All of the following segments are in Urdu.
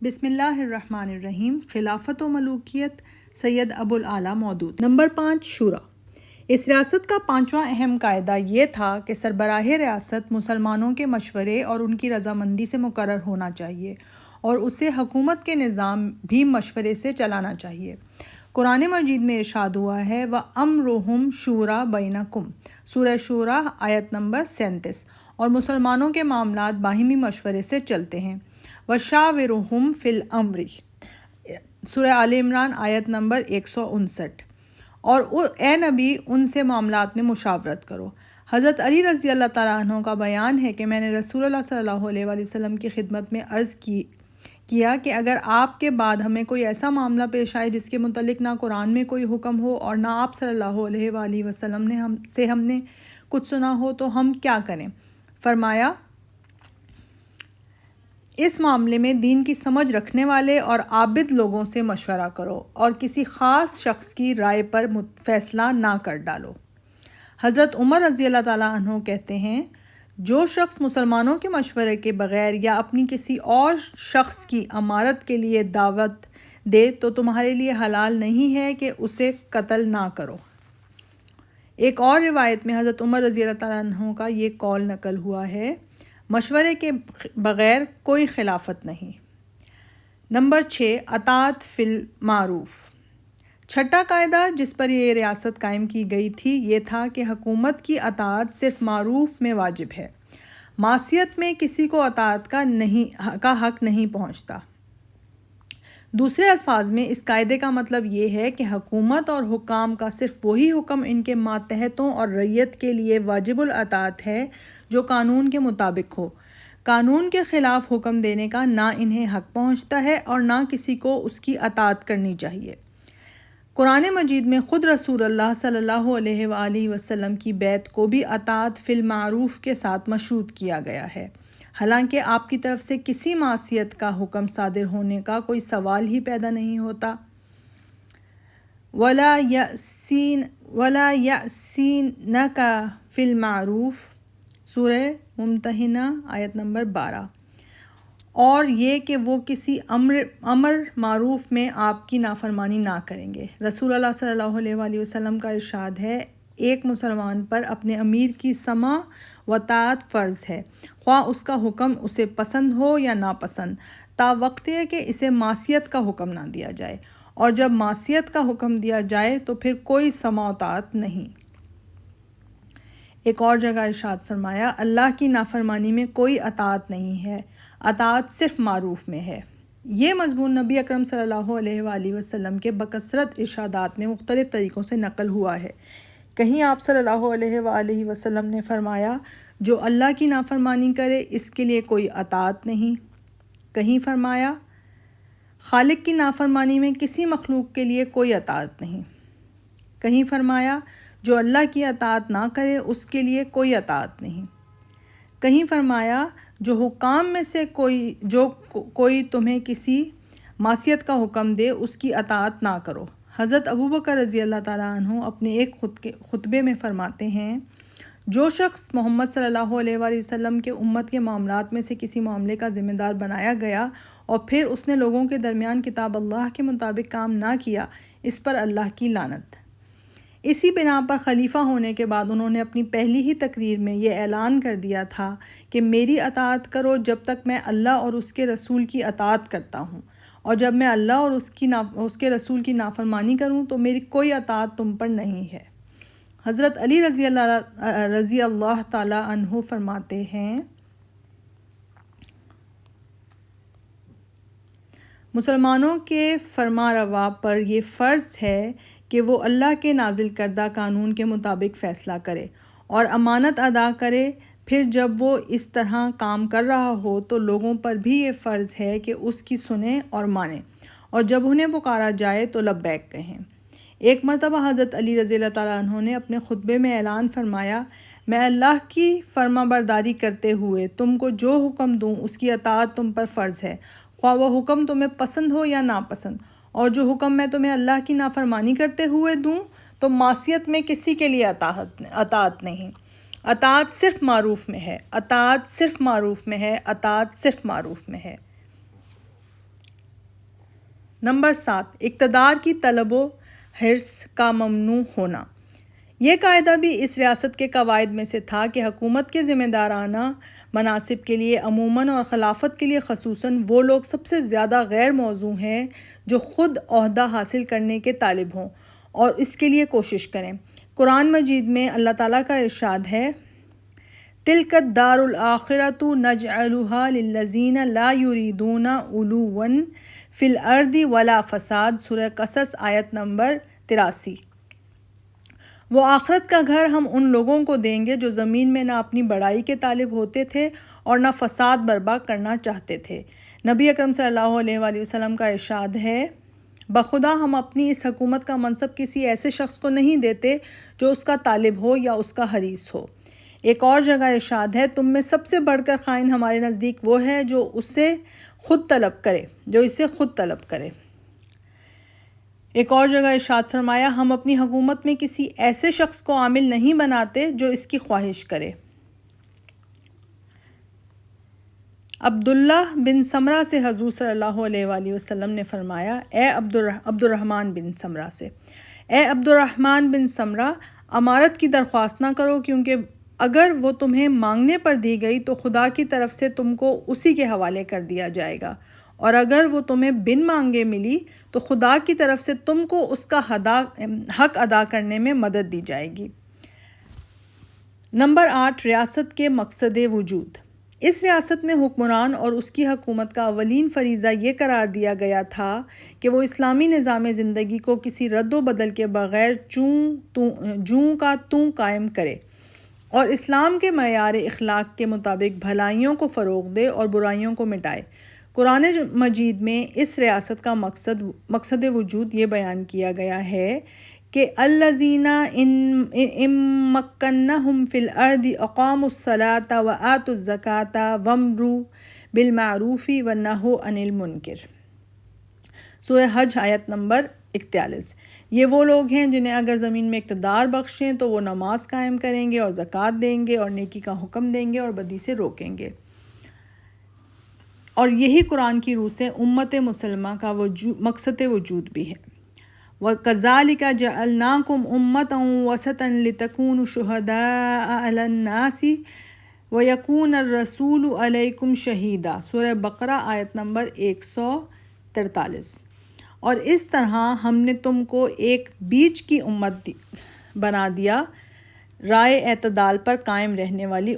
بسم اللہ الرحمن الرحیم۔ خلافت و ملوکیت، سید ابو الاعلیٰ مودود۔ نمبر 5، شورا۔ اس ریاست کا 5واں اہم قاعدہ یہ تھا کہ سربراہ ریاست مسلمانوں کے مشورے اور ان کی رضامندی سے مقرر ہونا چاہیے اور اسے حکومت کے نظام بھی مشورے سے چلانا چاہیے۔ قرآن مجید میں ارشاد ہوا ہے وَأَمْرُهُمْ شُورَىٰ بَيْنَكُمْ، سورہ شورا آیت نمبر 37، اور مسلمانوں کے معاملات باہمی مشورے سے چلتے ہیں۔ وَشَاوِرْهُمْ فِي الْأَمْرِ، سورہ آل عمران آیت نمبر 159، اور اے نبی ان سے معاملات میں مشاورت کرو۔ حضرت علی رضی اللہ تعالیٰ عنہ کا بیان ہے کہ میں نے رسول اللہ صلی اللہ علیہ وآلہ وسلم کی خدمت میں عرض کیا کہ اگر آپ کے بعد ہمیں کوئی ایسا معاملہ پیش آئے جس کے متعلق نہ قرآن میں کوئی حکم ہو اور نہ آپ صلی اللہ علیہ وآلہ وسلم نے ہم نے کچھ سنا ہو تو ہم کیا کریں؟ فرمایا اس معاملے میں دین کی سمجھ رکھنے والے اور عابد لوگوں سے مشورہ کرو اور کسی خاص شخص کی رائے پر فیصلہ نہ کر ڈالو۔ حضرت عمر رضی اللہ تعالیٰ عنہ کہتے ہیں جو شخص مسلمانوں کے مشورے کے بغیر یا اپنی کسی اور شخص کی امارت کے لیے دعوت دے تو تمہارے لیے حلال نہیں ہے کہ اسے قتل نہ کرو۔ ایک اور روایت میں حضرت عمر رضی اللہ تعالیٰ عنہ کا یہ قول نقل ہوا ہے مشورے کے بغیر کوئی خلافت نہیں۔ نمبر 6، اطاعت فی المعروف۔ چھٹا قاعدہ جس پر یہ ریاست قائم کی گئی تھی یہ تھا کہ حکومت کی اطاعت صرف معروف میں واجب ہے، معصیت میں کسی کو اطاعت کا حق نہیں پہنچتا۔ دوسرے الفاظ میں اس قاعدے کا مطلب یہ ہے کہ حکومت اور حکام کا صرف وہی حکم ان کے ماتحتوں اور رعیت کے لیے واجب الاطاعت ہے جو قانون کے مطابق ہو۔ قانون کے خلاف حکم دینے کا نہ انہیں حق پہنچتا ہے اور نہ کسی کو اس کی اطاعت کرنی چاہیے۔ قرآن مجید میں خود رسول اللہ صلی اللہ علیہ وآلہ وسلم کی بیعت کو بھی اطاعت فی المعروف کے ساتھ مشروط کیا گیا ہے، حالانکہ آپ کی طرف سے کسی معصیت کا حکم صادر ہونے کا کوئی سوال ہی پیدا نہیں ہوتا۔ وَلَا يَأْسِنَكَ فِي الْمَعْرُوفِ، سورہ ممتحنہ آیت نمبر 12، اور یہ کہ وہ کسی امر معروف میں آپ کی نافرمانی نہ کریں گے۔ رسول اللہ صلی اللہ علیہ وآلہ وسلم کا ارشاد ہے ایک مسلمان پر اپنے امیر کی سمع و طاعت فرض ہے، خواہ اس کا حکم اسے پسند ہو یا ناپسند، تا وقت ہے کہ اسے معصیت کا حکم نہ دیا جائے، اور جب معصیت کا حکم دیا جائے تو پھر کوئی سمع و طاعت نہیں۔ ایک اور جگہ ارشاد فرمایا اللہ کی نافرمانی میں کوئی اطاعت نہیں ہے، اطاعت صرف معروف میں ہے۔ یہ مضمون نبی اکرم صلی اللہ علیہ وآلہ وسلم کے بکثرت ارشادات میں مختلف طریقوں سے نقل ہوا ہے۔ کہیں آپ صلی اللہ علیہ وآلہ وسلم نے فرمایا جو اللہ کی نافرمانی کرے اس کے لیے کوئی اطاعت نہیں۔ کہیں فرمایا خالق کی نافرمانی میں کسی مخلوق کے لیے کوئی اطاعت نہیں۔ کہیں فرمایا جو اللہ کی اطاعت نہ کرے اس کے لیے کوئی اطاعت نہیں۔ کہیں فرمایا جو حکام میں سے کوئی تمہیں کسی معصیت کا حکم دے اس کی اطاعت نہ کرو۔ حضرت ابوبکر رضی اللہ تعالیٰ عنہ اپنے ایک خطبے میں فرماتے ہیں جو شخص محمد صلی اللہ علیہ وآلہ وسلم کے امت کے معاملات میں سے کسی معاملے کا ذمہ دار بنایا گیا اور پھر اس نے لوگوں کے درمیان کتاب اللہ کے مطابق کام نہ کیا، اس پر اللہ کی لعنت۔ اسی بنا پر خلیفہ ہونے کے بعد انہوں نے اپنی پہلی ہی تقریر میں یہ اعلان کر دیا تھا کہ میری اطاعت کرو جب تک میں اللہ اور اس کے رسول کی اطاعت کرتا ہوں، اور جب میں اللہ اور اس کے رسول کی نافرمانی کروں تو میری کوئی اطاعت تم پر نہیں ہے۔ حضرت علی رضی اللہ تعالیٰ عنہ فرماتے ہیں مسلمانوں کے فرما روا پر یہ فرض ہے کہ وہ اللہ کے نازل کردہ قانون کے مطابق فیصلہ کرے اور امانت ادا کرے، پھر جب وہ اس طرح کام کر رہا ہو تو لوگوں پر بھی یہ فرض ہے کہ اس کی سنیں اور مانیں، اور جب انہیں پکارا جائے تو لبیک کہیں۔ ایک مرتبہ حضرت علی رضی اللہ تعالیٰ عنہ نے اپنے خطبے میں اعلان فرمایا میں اللہ کی فرما برداری کرتے ہوئے تم کو جو حکم دوں اس کی اطاعت تم پر فرض ہے، خواہ وہ حکم تمہیں پسند ہو یا ناپسند، اور جو حکم میں تمہیں اللہ کی نافرمانی کرتے ہوئے دوں تو معصیت میں کسی کے لیے اطاعت نہیں۔ اطاعت صرف معروف میں ہے، اطاعت صرف معروف میں ہے، اطاعت صرف معروف میں ہے۔ نمبر 7، اقتدار کی طلب و حرص کا ممنوع ہونا۔ یہ قاعدہ بھی اس ریاست کے قواعد میں سے تھا کہ حکومت کے ذمہ دارانہ مناصب کے لیے عموماً اور خلافت کے لیے خصوصاً وہ لوگ سب سے زیادہ غیر موزوں ہیں جو خود عہدہ حاصل کرنے کے طالب ہوں اور اس کے لیے کوشش کریں۔ قرآن مجید میں اللہ تعالیٰ کا ارشاد ہے، تِلْکَ الدَّارُ الْآخِرَةُ نَجْعَلُهَا لِلَّذِينَ لَا يُرِيدُونَ عُلُوًّا فِي الْأَرْضِ وَلَا فَسَادٍ، سورہ قصص آیت نمبر 83۔ وہ آخرت کا گھر ہم ان لوگوں کو دیں گے جو زمین میں نہ اپنی بڑائی کے طالب ہوتے تھے اور نہ فساد برپا کرنا چاہتے تھے۔ نبی اکرم صلی اللہ علیہ وآلہ وسلم کا ارشاد ہے، بخدا ہم اپنی اس حکومت کا منصب کسی ایسے شخص کو نہیں دیتے جو اس کا طالب ہو یا اس کا حریص ہو۔ ایک اور جگہ ارشاد ہے، تم میں سب سے بڑھ کر خائن ہمارے نزدیک وہ ہے جو اسے خود طلب کرے۔ ایک اور جگہ ارشاد فرمایا، ہم اپنی حکومت میں کسی ایسے شخص کو عامل نہیں بناتے جو اس کی خواہش کرے۔ عبداللہ بن سمرہ سے حضور صلی اللہ علیہ وآلہ وسلم نے فرمایا، اے عبدالرحمن بن سمرہ، امارت کی درخواست نہ کرو، کیونکہ اگر وہ تمہیں مانگنے پر دی گئی تو خدا کی طرف سے تم کو اسی کے حوالے کر دیا جائے گا، اور اگر وہ تمہیں بن مانگے ملی تو خدا کی طرف سے تم کو اس کا حق ادا کرنے میں مدد دی جائے گی۔ نمبر 8، ریاست کے مقصد وجود۔ اس ریاست میں حکمران اور اس کی حکومت کا اولین فریضہ یہ قرار دیا گیا تھا کہ وہ اسلامی نظام زندگی کو کسی رد و بدل کے بغیر جوں کا توں قائم کرے اور اسلام کے معیار اخلاق کے مطابق بھلائیوں کو فروغ دے اور برائیوں کو مٹائے۔ قرآن مجید میں اس ریاست کا مقصد وجود یہ بیان کیا گیا ہے کہ الذین ان مکنہم فی الارض اقاموا الصلاۃ وآتوا الزکاۃ وامروا بالمعروف ونہوا عن المنکر، سورہ حج آیت نمبر 41۔ یہ وہ لوگ ہیں جنہیں اگر زمین میں اقتدار بخشیں تو وہ نماز قائم کریں گے اور زکوٰۃ دیں گے اور نیکی کا حکم دیں گے اور بدی سے روکیں گے۔ اور یہی قرآن کی روح سے امت مسلمہ کا مقصد وجود بھی ہے۔ وَكَذَلِكَ جَعَلْنَاكُمْ أُمَّةً وَسَطًا لِتَكُونُوا شُهَدَاءَ عَلَى النَّاسِ وَيَكُونَ الرَّسُولُ عَلَيْكُمْ شَهِيدًا، سورہ بقرہ آیت نمبر 143۔ اور اس طرح ہم نے تم کو ایک بیچ کی امت بنا دیا، راہ اعتدال پر قائم رہنے والی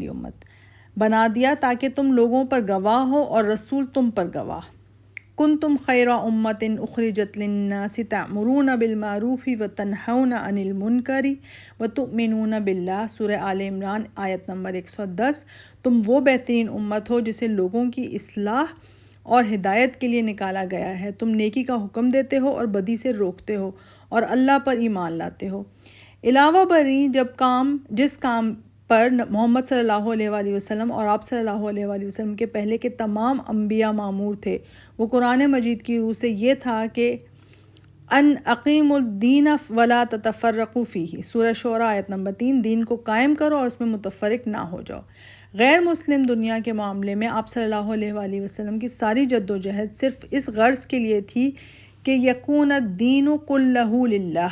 امت بنا دیا تاکہ تم لوگوں پر گواہ ہو اور رسول تم پر گواہ۔ کنتم خیر امۃ اخرجت للناس تأمرون بالمعروف وتنہون عن المنکر وتؤمنون باللہ، سورہ آل عمران آیت نمبر 110۔ تم وہ بہترین امت ہو جسے لوگوں کی اصلاح اور ہدایت کے لیے نکالا گیا ہے، تم نیکی کا حکم دیتے ہو اور بدی سے روکتے ہو اور اللہ پر ایمان لاتے ہو۔ علاوہ بری جس کام پر محمد صلی اللہ علیہ وآلہ وسلم اور آپ صلی اللہ علیہ وآلہ وسلم کے پہلے کے تمام انبیاء مامور تھے، وہ قرآن مجید کی روح سے یہ تھا کہ ان اقیموا الدین ولا تتفرقوا فیہ، سورہ شعراء آیت نمبر 3، دین کو قائم کرو اور اس میں متفرق نہ ہو جاؤ۔ غیر مسلم دنیا کے معاملے میں آپ صلی اللہ علیہ وآلہ وسلم کی ساری جد و جہد صرف اس غرض کے لیے تھی کہ یکون الدین کلہ للہ،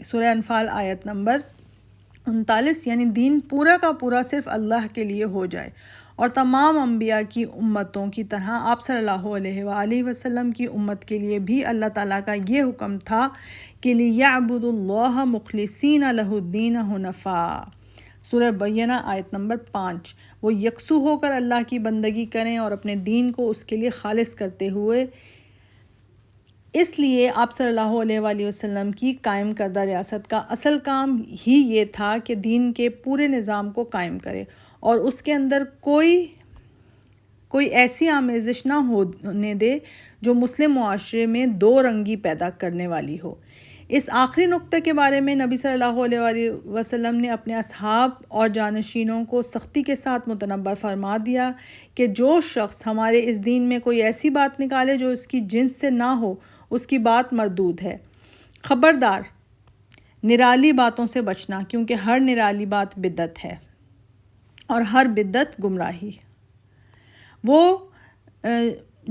سورہ انفال آیت نمبر 39، یعنی دین پورا کا پورا صرف اللہ کے لیے ہو جائے۔ اور تمام انبیاء کی امتوں کی طرح آپ صلی اللہ علیہ وآلہ وسلم کی امت کے لیے بھی اللہ تعالیٰ کا یہ حکم تھا کہ لِيَعْبُدُوا اللَّهَ مُخْلِصِينَ لَهُ الدِّينَ حُنَفَاءَ، سورہ بینہ آیت نمبر 5۔ وہ یکسو ہو کر اللہ کی بندگی کریں اور اپنے دین کو اس کے لیے خالص کرتے ہوئے۔ اس لیے آپ صلی اللہ علیہ وآلہ وسلم کی قائم کردہ ریاست کا اصل کام ہی یہ تھا کہ دین کے پورے نظام کو قائم کرے اور اس کے اندر کوئی ایسی آمیزش نہ ہونے دے جو مسلم معاشرے میں دو رنگی پیدا کرنے والی ہو۔ اس آخری نقطے کے بارے میں نبی صلی اللہ علیہ وآلہ وسلم نے اپنے اصحاب اور جانشینوں کو سختی کے ساتھ متنبہ فرما دیا کہ جو شخص ہمارے اس دین میں کوئی ایسی بات نکالے جو اس کی جنس سے نہ ہو، اس کی بات مردود ہے۔ خبردار، نرالی باتوں سے بچنا، کیونکہ ہر نرالی بات بدعت ہے اور ہر بدعت گمراہی۔ وہ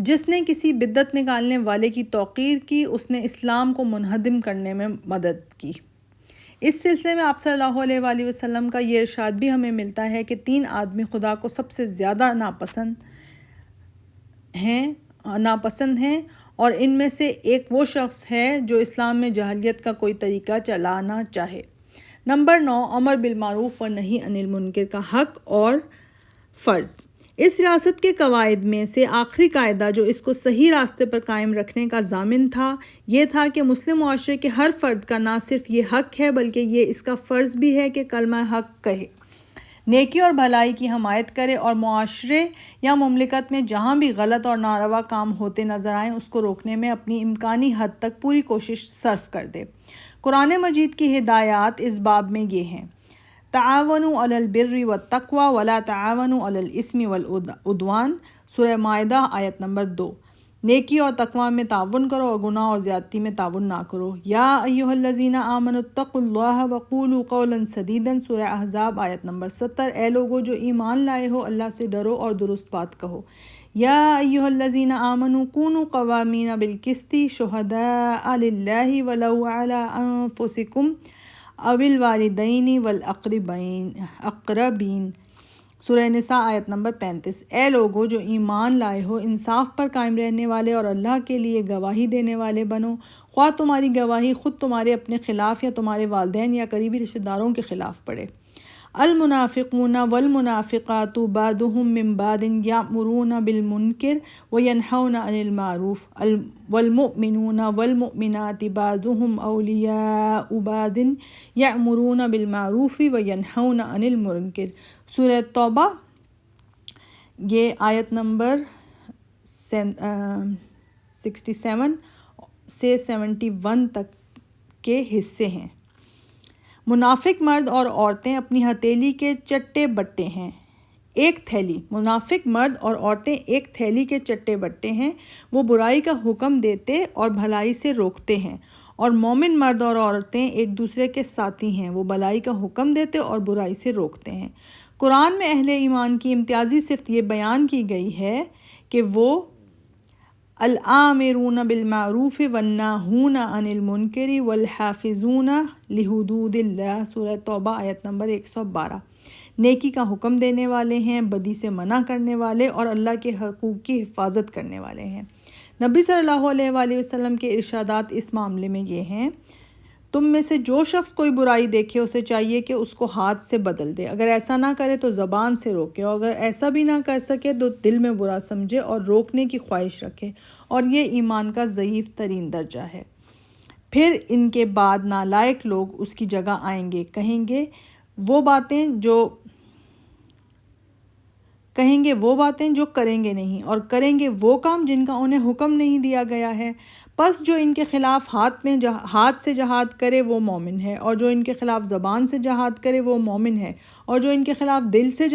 جس نے کسی بدعت نکالنے والے کی توقیر کی، اس نے اسلام کو منہدم کرنے میں مدد کی۔ اس سلسلے میں آپ صلی اللہ علیہ وآلہ وسلم کا یہ ارشاد بھی ہمیں ملتا ہے کہ 3 آدمی خدا کو سب سے زیادہ ناپسند ہیں اور ان میں سے ایک وہ شخص ہے جو اسلام میں جاہلیت کا کوئی طریقہ چلانا چاہے۔ نمبر 9، امر بالمعروف و نہی عن المنکر کا حق اور فرض۔ اس ریاست کے قواعد میں سے آخری قاعدہ جو اس کو صحیح راستے پر قائم رکھنے کا ضامن تھا، یہ تھا کہ مسلم معاشرے کے ہر فرد کا نہ صرف یہ حق ہے بلکہ یہ اس کا فرض بھی ہے کہ کلمہ حق کہے، نیکی اور بھلائی کی حمایت کرے اور معاشرے یا مملکت میں جہاں بھی غلط اور ناروا کام ہوتے نظر آئیں اس کو روکنے میں اپنی امکانی حد تک پوری کوشش صرف کر دے۔ قرآن مجید کی ہدایات اس باب میں یہ ہیں: تعاونوا علی البر والتقوی ولا تعاونوا علی الاثم والعدوان، سورہ مائدہ آیت نمبر 2۔ نیکی اور تقوی میں تعاون کرو اور گناہ اور زیادتی میں تعاون نہ کرو۔ یا ایھا الذین آمنوا اتقوا اللہ وقولوا قولا سدیدا، سورہ احزاب آیت نمبر 70۔ اے لوگو جو ایمان لائے ہو، اللہ سے ڈرو اور درست بات کہو۔ یا ایھا الذین آمنوا کونوا قوامین بالقسط شہداء للہ ولو علی انفسکم او الوالدین والاقربین، سورہ نساء آیت نمبر 35۔ اے لوگو جو ایمان لائے ہو، انصاف پر قائم رہنے والے اور اللہ کے لیے گواہی دینے والے بنو، خواہ تمہاری گواہی خود تمہارے اپنے خلاف یا تمہارے والدین یا قریبی رشتہ داروں کے خلاف پڑے۔ المنافقون والمنافقات بعضهم من بعض یأمرون بالمنکر وینہون عن المعروف والمؤمنون والمؤمنات بعضهم اولیاء بعض یأمرون بالمعروف وینہون عن المنکر، سورہ توبہ یہ آیت نمبر 67 سے 71 تک کے حصے ہیں۔ منافق مرد اور عورتیں اپنی ہتھیلی کے چٹے بٹے ہیں، ایک تھیلی۔ منافق مرد اور عورتیں ایک تھیلی کے چٹے بٹے ہیں، وہ برائی کا حکم دیتے اور بھلائی سے روکتے ہیں، اور مومن مرد اور عورتیں ایک دوسرے کے ساتھی ہیں، وہ بھلائی کا حکم دیتے اور برائی سے روکتے ہیں۔ قرآن میں اہل ایمان کی امتیازی صفت یہ بیان کی گئی ہے کہ وہ الآمرون بالمعروف والناہون عن المنکر والحافظون لحدود اللہ، سورہ توبہ آیت نمبر 112۔ نیکی کا حکم دینے والے ہیں، بدی سے منع کرنے والے اور اللہ کے حقوق کی حفاظت کرنے والے ہیں۔ نبی صلی اللہ علیہ وآلہ وسلم کے ارشادات اس معاملے میں یہ ہیں: تم میں سے جو شخص کوئی برائی دیکھے اسے چاہیے کہ اس کو ہاتھ سے بدل دے، اگر ایسا نہ کرے تو زبان سے روکے، اور اگر ایسا بھی نہ کر سکے تو دل میں برا سمجھے اور روکنے کی خواہش رکھے، اور یہ ایمان کا ضعیف ترین درجہ ہے۔ پھر ان کے بعد نالائق لوگ اس کی جگہ آئیں گے، کہیں گے وہ باتیں جو کریں گے نہیں، اور کریں گے وہ کام جن کا انہیں حکم نہیں دیا گیا ہے۔ پس جو ان کے خلاف ہاتھ سے جہاد کرے وہ مومن ہے، اور جو ان کے خلاف زبان سے جہاد کرے وہ مومن ہے، اور جو ان کے خلاف دل سے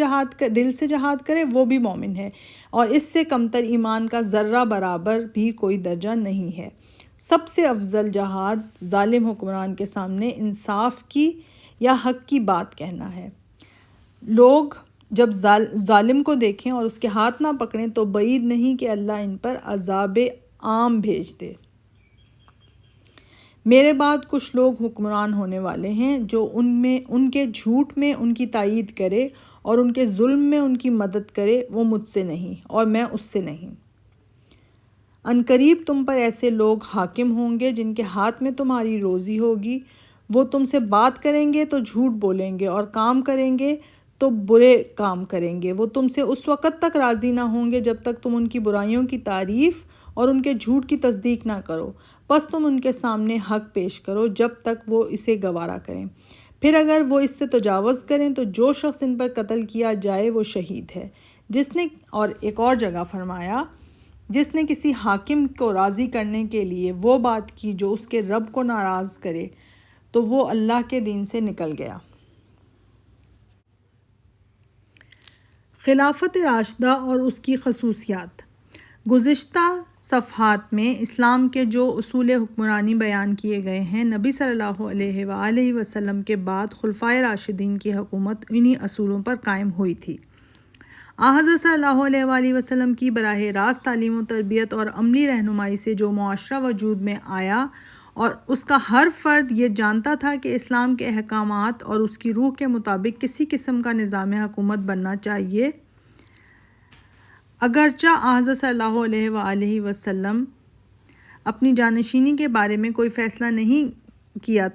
جہاد کرے وہ بھی مومن ہے، اور اس سے کمتر ایمان کا ذرہ برابر بھی کوئی درجہ نہیں ہے۔ سب سے افضل جہاد ظالم حکمران کے سامنے انصاف کی یا حق کی بات کہنا ہے۔ لوگ جب ظالم کو دیکھیں اور اس کے ہاتھ نہ پکڑیں تو بعید نہیں کہ اللہ ان پر عذاب عام بھیج دے۔ میرے بعد کچھ لوگ حکمران ہونے والے ہیں جو ان کے جھوٹ میں ان کی تائید کرے اور ان کے ظلم میں ان کی مدد کرے، وہ مجھ سے نہیں اور میں اس سے نہیں۔ عنقریب تم پر ایسے لوگ حاکم ہوں گے جن کے ہاتھ میں تمہاری روزی ہوگی، وہ تم سے بات کریں گے تو جھوٹ بولیں گے اور کام کریں گے تو برے کام کریں گے۔ وہ تم سے اس وقت تک راضی نہ ہوں گے جب تک تم ان کی برائیوں کی تعریف اور ان کے جھوٹ کی تصدیق نہ کرو، بس تم ان کے سامنے حق پیش کرو جب تک وہ اسے گوارا کریں۔ پھر اگر وہ اس سے تجاوز کریں تو جو شخص ان پر قتل کیا جائے وہ شہید ہے۔ اور ایک اور جگہ فرمایا، جس نے کسی حاکم کو راضی کرنے کے لیے وہ بات کی جو اس کے رب کو ناراض کرے تو وہ اللہ کے دین سے نکل گیا۔ خلافت راشدہ اور اس کی خصوصیات۔ گزشتہ صفحات میں اسلام کے جو اصول حکمرانی بیان کیے گئے ہیں، نبی صلی اللہ علیہ وآلہ وسلم کے بعد خلفائے راشدین کی حکومت انہی اصولوں پر قائم ہوئی تھی۔ حضرت صلی اللہ علیہ وآلہ وسلم کی براہ راست تعلیم و تربیت اور عملی رہنمائی سے جو معاشرہ وجود میں آیا اور اس کا ہر فرد یہ جانتا تھا کہ اسلام کے احکامات اور اس کی روح کے مطابق کسی قسم کا نظام حکومت بننا چاہیے، اگرچہ حضرت صلی اللہ علیہ وآلہ وسلم اپنی جانشینی کے بارے میں کوئی فیصلہ نہیں کیا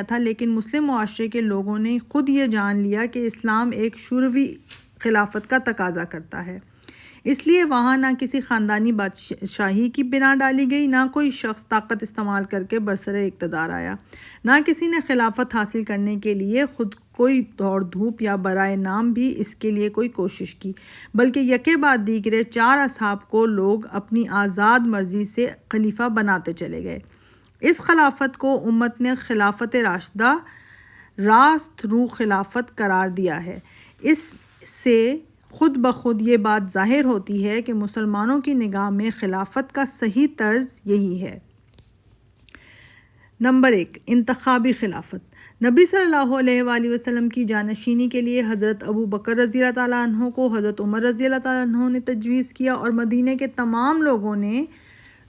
تھا، لیکن مسلم معاشرے کے لوگوں نے خود یہ جان لیا کہ اسلام ایک شوروی خلافت کا تقاضا کرتا ہے، اس لیے وہاں نہ کسی خاندانی بادشاہی کی بنا ڈالی گئی، نہ کوئی شخص طاقت استعمال کر کے برسر اقتدار آیا، نہ کسی نے خلافت حاصل کرنے کے لیے خود کوئی دوڑ دھوپ یا برائے نام بھی اس کے لیے کوئی کوشش کی، بلکہ یکے بعد دیگرے 4 اصحاب کو لوگ اپنی آزاد مرضی سے خلیفہ بناتے چلے گئے۔ اس خلافت کو امت نے خلافت راشدہ، راست رو خلافت قرار دیا ہے۔ اس سے خود بخود یہ بات ظاہر ہوتی ہے کہ مسلمانوں کی نگاہ میں خلافت کا صحیح طرز یہی ہے۔ نمبر 1، انتخابی خلافت۔ نبی صلی اللہ علیہ وآلہ وسلم کی جانشینی کے لیے حضرت ابو بکر رضی اللہ تعالیٰ عنہ کو حضرت عمر رضی اللہ تعالیٰ عنہ نے تجویز کیا، اور مدینہ کے تمام لوگوں نے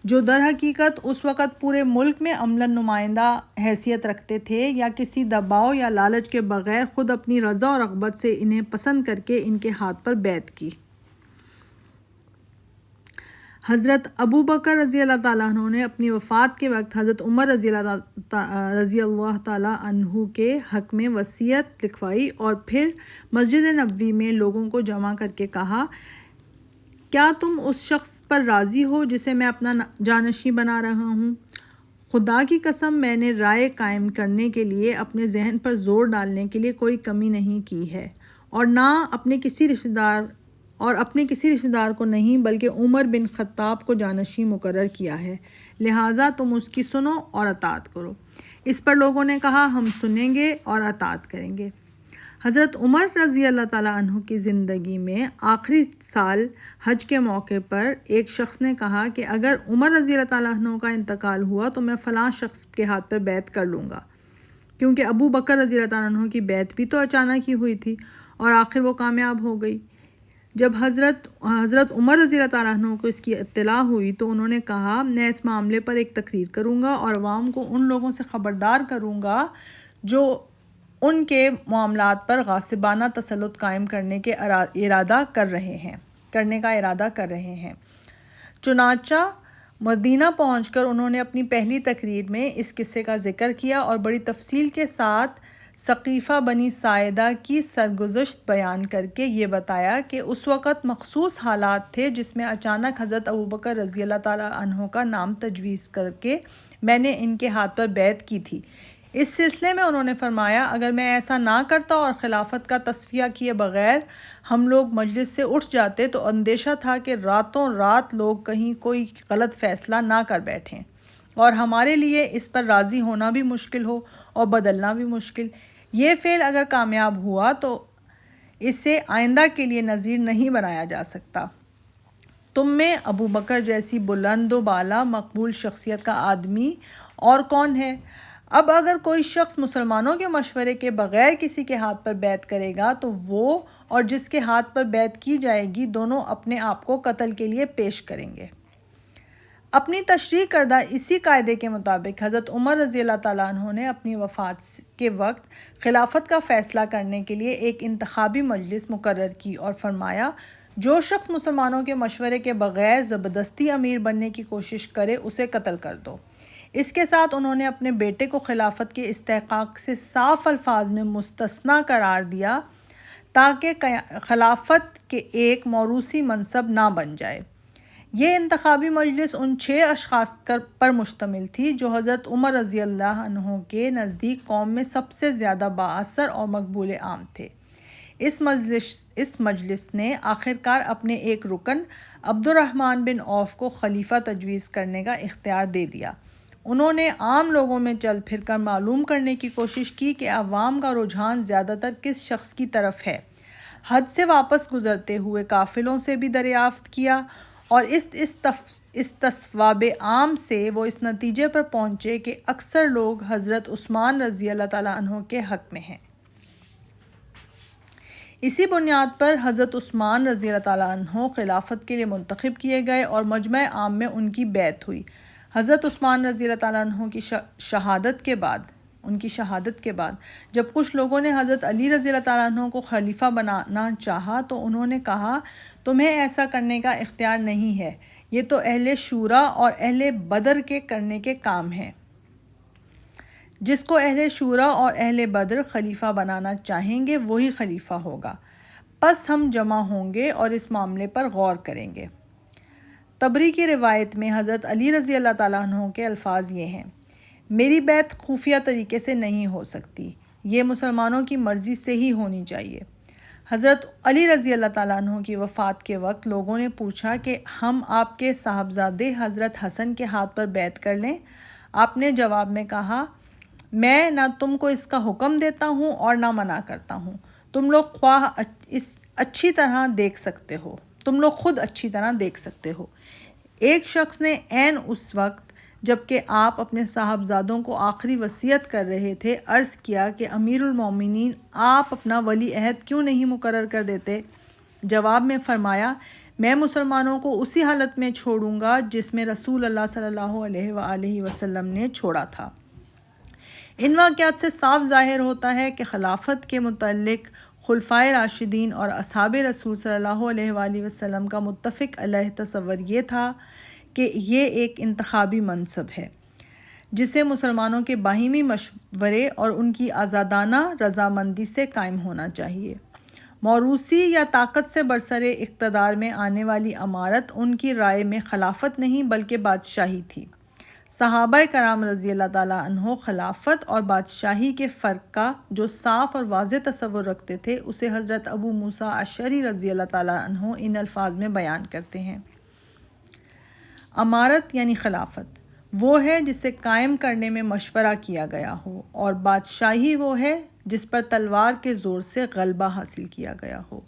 جو در حقیقت اس وقت پورے ملک میں عملاً نمائندہ حیثیت رکھتے تھے، یا کسی دباؤ یا لالچ کے بغیر خود اپنی رضا و رغبت سے انہیں پسند کر کے ان کے ہاتھ پر بیعت کی۔ حضرت ابو بکر رضی اللہ تعالیٰ عنہ نے اپنی وفات کے وقت حضرت عمر رضی اللہ تعالیٰ عنہ کے حق میں وصیت لکھوائی، اور پھر مسجد نبوی میں لوگوں کو جمع کر کے کہا، کیا تم اس شخص پر راضی ہو جسے میں اپنا جانشین بنا رہا ہوں؟ خدا کی قسم، میں نے رائے قائم کرنے کے لیے اپنے ذہن پر زور ڈالنے کے لیے کوئی کمی نہیں کی ہے، اور نہ اپنے کسی رشتہ دار کو نہیں، بلکہ عمر بن خطاب کو جانشین مقرر کیا ہے، لہٰذا تم اس کی سنو اور اطاعت کرو۔ اس پر لوگوں نے کہا، ہم سنیں گے اور اطاعت کریں گے۔ حضرت عمر رضی اللہ تعالیٰ عنہ کی زندگی میں آخری سال حج کے موقع پر ایک شخص نے کہا کہ اگر عمر رضی اللہ تعالیٰ عنہ کا انتقال ہوا تو میں فلاں شخص کے ہاتھ پر بیعت کر لوں گا، کیونکہ ابو بکر رضی اللہ تعالیٰ عنہ کی بیعت بھی تو اچانک ہی ہوئی تھی، اور آخر وہ کامیاب ہو گئی۔ جب حضرت عمر رضی اللہ تعالیٰ عنہ کو اس کی اطلاع ہوئی تو انہوں نے کہا، میں اس معاملے پر ایک تقریر کروں گا اور عوام کو ان لوگوں سے خبردار کروں گا جو ان کے معاملات پر غاصبانہ تسلط قائم کرنے کا ارادہ کر رہے ہیں۔ چنانچہ مدینہ پہنچ کر انہوں نے اپنی پہلی تقریر میں اس قصے کا ذکر کیا اور بڑی تفصیل کے ساتھ ثقیفہ بنی ساعدہ کی سرگزشت بیان کر کے یہ بتایا کہ اس وقت مخصوص حالات تھے جس میں اچانک حضرت ابوبکر رضی اللہ تعالیٰ عنہ کا نام تجویز کر کے میں نے ان کے ہاتھ پر بیعت کی تھی۔ اس سلسلے میں انہوں نے فرمایا، اگر میں ایسا نہ کرتا اور خلافت کا تصفیہ کیے بغیر ہم لوگ مجلس سے اٹھ جاتے تو اندیشہ تھا کہ راتوں رات لوگ کہیں کوئی غلط فیصلہ نہ کر بیٹھیں، اور ہمارے لیے اس پر راضی ہونا بھی مشکل ہو اور بدلنا بھی مشکل۔ یہ فعل اگر کامیاب ہوا تو اسے آئندہ کے لیے نظیر نہیں بنایا جا سکتا۔ تم میں ابو بکر جیسی بلند و بالا مقبول شخصیت کا آدمی اور کون ہے؟ اب اگر کوئی شخص مسلمانوں کے مشورے کے بغیر کسی کے ہاتھ پر بیعت کرے گا تو وہ اور جس کے ہاتھ پر بیعت کی جائے گی دونوں اپنے آپ کو قتل کے لیے پیش کریں گے۔ اپنی تشریح کردہ اسی قاعدے کے مطابق حضرت عمر رضی اللہ تعالیٰ عنہ نے اپنی وفات کے وقت خلافت کا فیصلہ کرنے کے لیے ایک انتخابی مجلس مقرر کی اور فرمایا، جو شخص مسلمانوں کے مشورے کے بغیر زبردستی امیر بننے کی کوشش کرے اسے قتل کر دو۔ اس کے ساتھ انہوں نے اپنے بیٹے کو خلافت کے استحقاق سے صاف الفاظ میں مستثنی قرار دیا تاکہ خلافت کے ایک موروثی منصب نہ بن جائے۔ یہ انتخابی مجلس ان 6 اشخاص پر مشتمل تھی جو حضرت عمر رضی اللہ عنہ کے نزدیک قوم میں سب سے زیادہ بااثر اور مقبول عام تھے۔ اس مجلس نے آخرکار اپنے ایک رکن عبد الرحمن بن عوف کو خلیفہ تجویز کرنے کا اختیار دے دیا۔ انہوں نے عام لوگوں میں چل پھر کر معلوم کرنے کی کوشش کی کہ عوام کا رجحان زیادہ تر کس شخص کی طرف ہے۔ حد سے واپس گزرتے ہوئے قافلوں سے بھی دریافت کیا، اور اس استصواب عام سے وہ اس نتیجے پر پہنچے کہ اکثر لوگ حضرت عثمان رضی اللہ تعالیٰ عنہ کے حق میں ہیں۔ اسی بنیاد پر حضرت عثمان رضی اللہ تعالیٰ عنہ خلافت کے لیے منتخب کیے گئے اور مجمع عام میں ان کی بیعت ہوئی۔ حضرت عثمان رضی اللہ تعالیٰ عنہ کی شہادت کے بعد جب کچھ لوگوں نے حضرت علی رضی اللہ تعالیٰ عنہ کو خلیفہ بنانا چاہا تو انہوں نے کہا تمہیں ایسا کرنے کا اختیار نہیں ہے، یہ تو اہل شورا اور اہل بدر کے کرنے کے کام ہیں۔ جس کو اہل شورا اور اہل بدر خلیفہ بنانا چاہیں گے وہی خلیفہ ہوگا، پس ہم جمع ہوں گے اور اس معاملے پر غور کریں گے۔ طبری کی روایت میں حضرت علی رضی اللہ تعالیٰ عنہ کے الفاظ یہ ہیں: میری بیعت خفیہ طریقے سے نہیں ہو سکتی، یہ مسلمانوں کی مرضی سے ہی ہونی چاہیے۔ حضرت علی رضی اللہ تعالیٰ عنہ کی وفات کے وقت لوگوں نے پوچھا کہ ہم آپ کے صاحبزادے حضرت حسن کے ہاتھ پر بیعت کر لیں؟ آپ نے جواب میں کہا، میں نہ تم کو اس کا حکم دیتا ہوں اور نہ منع کرتا ہوں، تم لوگ خود اچھی طرح دیکھ سکتے ہو۔ ایک شخص نے عین اس وقت جبکہ آپ اپنے صاحبزادوں کو آخری وصیت کر رہے تھے عرض کیا کہ امیر المومنین آپ اپنا ولی عہد کیوں نہیں مقرر کر دیتے؟ جواب میں فرمایا، میں مسلمانوں کو اسی حالت میں چھوڑوں گا جس میں رسول اللہ صلی اللہ علیہ وآلہ وسلم نے چھوڑا تھا۔ ان واقعات سے صاف ظاہر ہوتا ہے کہ خلافت کے متعلق خلفائے راشدین اور اصحاب رسول صلی اللہ علیہ وآلہ وسلم کا متفق علیہ تصور یہ تھا کہ یہ ایک انتخابی منصب ہے جسے مسلمانوں کے باہمی مشورے اور ان کی آزادانہ رضامندی سے قائم ہونا چاہیے۔ موروثی یا طاقت سے برسر اقتدار میں آنے والی امارت ان کی رائے میں خلافت نہیں بلکہ بادشاہی تھی۔ صحابہ کرام رضی اللہ تعالیٰ عنہ خلافت اور بادشاہی کے فرق کا جو صاف اور واضح تصور رکھتے تھے اسے حضرت ابو موسیٰ اشعری رضی اللہ تعالیٰ عنہ ان الفاظ میں بیان کرتے ہیں: امارت یعنی خلافت وہ ہے جسے قائم کرنے میں مشورہ کیا گیا ہو، اور بادشاہی وہ ہے جس پر تلوار کے زور سے غلبہ حاصل کیا گیا ہو۔